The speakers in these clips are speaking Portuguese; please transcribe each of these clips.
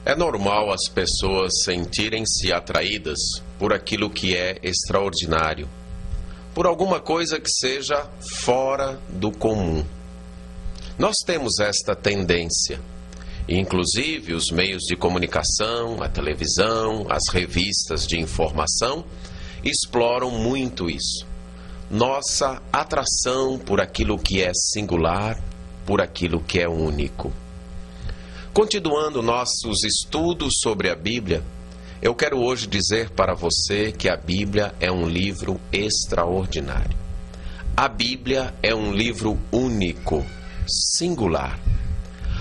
É normal as pessoas sentirem-se atraídas por aquilo que é extraordinário, por alguma coisa que seja fora do comum. Nós temos esta tendência, e inclusive os meios de comunicação, a televisão, as revistas de informação exploram muito isso. Nossa atração por aquilo que é singular, por aquilo que é único. Continuando nossos estudos sobre a Bíblia, eu quero hoje dizer para você que a Bíblia é um livro extraordinário. A Bíblia é um livro único, singular.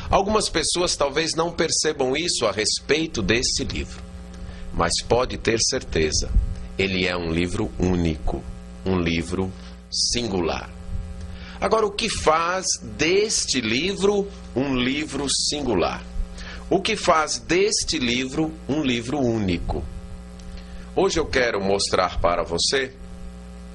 Algumas pessoas talvez não percebam isso a respeito desse livro, mas pode ter certeza, ele é um livro único, um livro singular. Agora, o que faz deste livro um livro singular? O que faz deste livro um livro único? Hoje eu quero mostrar para você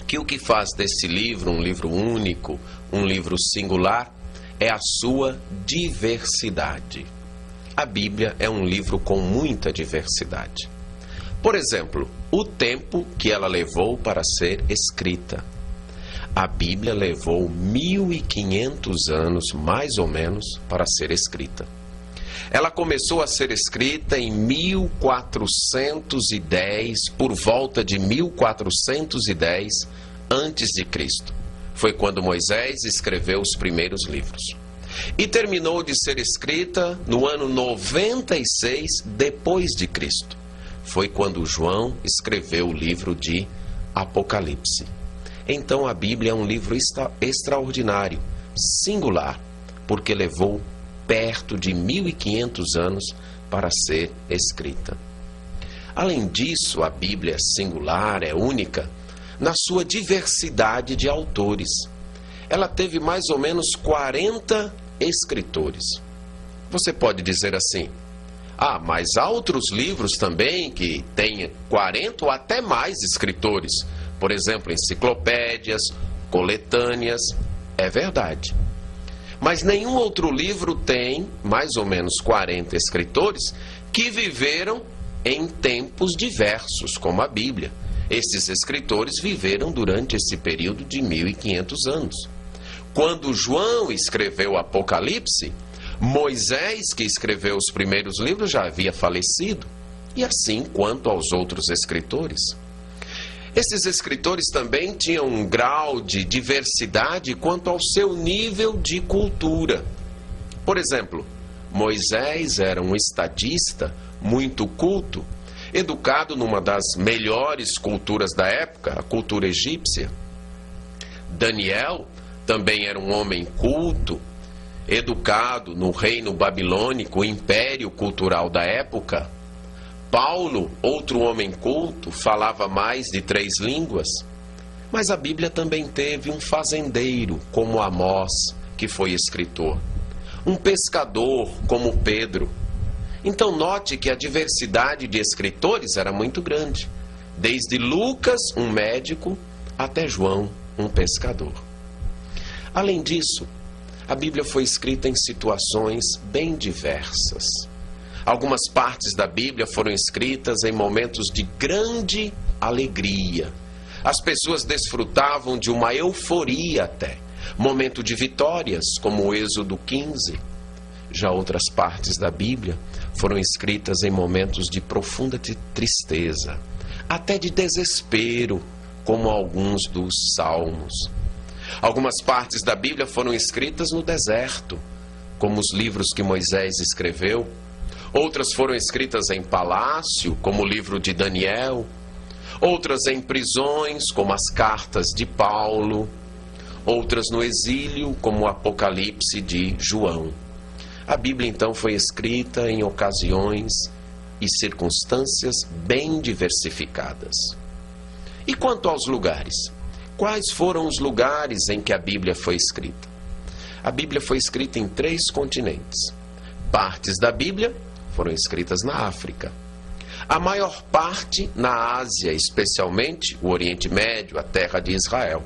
que o que faz deste livro um livro único, um livro singular, é a sua diversidade. A Bíblia é um livro com muita diversidade. Por exemplo, o tempo que ela levou para ser escrita. A Bíblia levou 1500 anos, mais ou menos, para ser escrita. Ela começou a ser escrita em 1410, por volta de 1410 antes de Cristo. Foi quando Moisés escreveu os primeiros livros. E terminou de ser escrita no ano 96 depois de Cristo. Foi quando João escreveu o livro de Apocalipse. Então a Bíblia é um livro extraordinário, singular, porque levou perto de 1500 anos para ser escrita. Além disso, a Bíblia é singular, é única, na sua diversidade de autores. Ela teve mais ou menos 40 escritores. Você pode dizer assim: mas há outros livros também que têm 40 ou até mais escritores. Por exemplo, enciclopédias, coletâneas. É verdade. Mas nenhum outro livro tem mais ou menos 40 escritores que viveram em tempos diversos, como a Bíblia. Esses escritores viveram durante esse período de 1500 anos. Quando João escreveu Apocalipse, Moisés, que escreveu os primeiros livros, já havia falecido. E assim quanto aos outros escritores. Esses escritores também tinham um grau de diversidade quanto ao seu nível de cultura. Por exemplo, Moisés era um estadista muito culto, educado numa das melhores culturas da época, a cultura egípcia. Daniel também era um homem culto, educado no reino babilônico, o império cultural da época. Paulo, outro homem culto, falava mais de 3 línguas. Mas a Bíblia também teve um fazendeiro, como Amós, que foi escritor. Um pescador, como Pedro. Então note que a diversidade de escritores era muito grande. Desde Lucas, um médico, até João, um pescador. Além disso, a Bíblia foi escrita em situações bem diversas. Algumas partes da Bíblia foram escritas em momentos de grande alegria. As pessoas desfrutavam de uma euforia até. Momento de vitórias, como o Êxodo 15. Já outras partes da Bíblia foram escritas em momentos de profunda tristeza, até de desespero, como alguns dos Salmos. Algumas partes da Bíblia foram escritas no deserto, como os livros que Moisés escreveu. Outras foram escritas em palácio, como o livro de Daniel. Outras em prisões, como as cartas de Paulo. Outras no exílio, como o Apocalipse de João. A Bíblia, então, foi escrita em ocasiões e circunstâncias bem diversificadas. E quanto aos lugares? Quais foram os lugares em que a Bíblia foi escrita? A Bíblia foi escrita em 3 continentes. Partes da Bíblia foram escritas na África. A maior parte na Ásia, especialmente o Oriente Médio, a terra de Israel.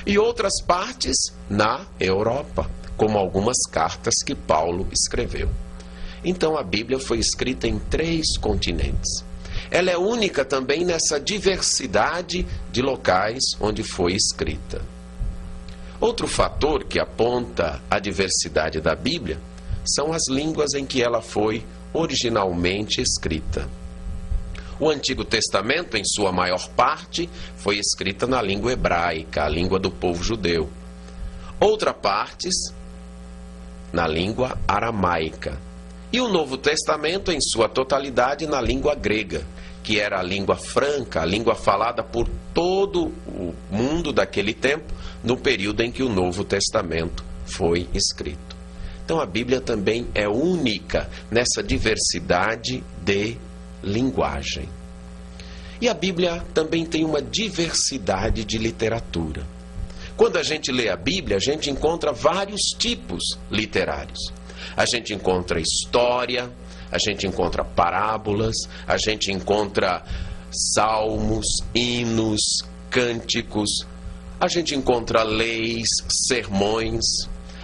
E outras partes na Europa, como algumas cartas que Paulo escreveu. Então a Bíblia foi escrita em 3 continentes. Ela é única também nessa diversidade de locais onde foi escrita. Outro fator que aponta a diversidade da Bíblia são as línguas em que ela foi originalmente escrita. O Antigo Testamento, em sua maior parte, foi escrita na língua hebraica, a língua do povo judeu. Outra parte, na língua aramaica. E o Novo Testamento, em sua totalidade, na língua grega, que era a língua franca, a língua falada por todo o mundo daquele tempo, no período em que o Novo Testamento foi escrito. Então a Bíblia também é única nessa diversidade de linguagem. E a Bíblia também tem uma diversidade de literatura. Quando a gente lê a Bíblia, a gente encontra vários tipos literários. A gente encontra história, a gente encontra parábolas, a gente encontra salmos, hinos, cânticos, a gente encontra leis, sermões.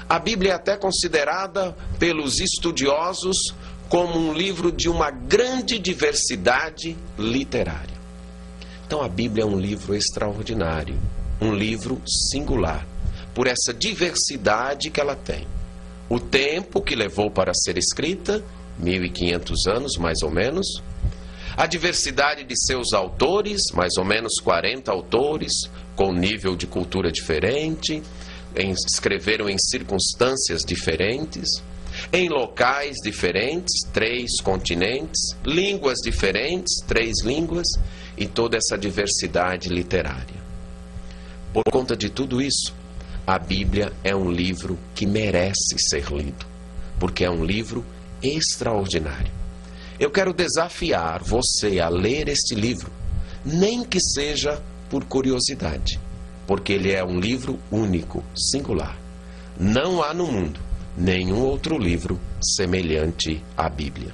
A Bíblia é até considerada pelos estudiosos como um livro de uma grande diversidade literária. Então a Bíblia é um livro extraordinário, um livro singular, por essa diversidade que ela tem. O tempo que levou para ser escrita, 1500 anos mais ou menos. A diversidade de seus autores, mais ou menos 40 autores, com nível de cultura diferente, escreveram em circunstâncias diferentes, em locais diferentes, 3 continentes, línguas diferentes, 3 línguas, e toda essa diversidade literária. Por conta de tudo isso, a Bíblia é um livro que merece ser lido, porque é um livro extraordinário. Eu quero desafiar você a ler este livro, nem que seja por curiosidade, porque ele é um livro único, singular. Não há no mundo nenhum outro livro semelhante à Bíblia.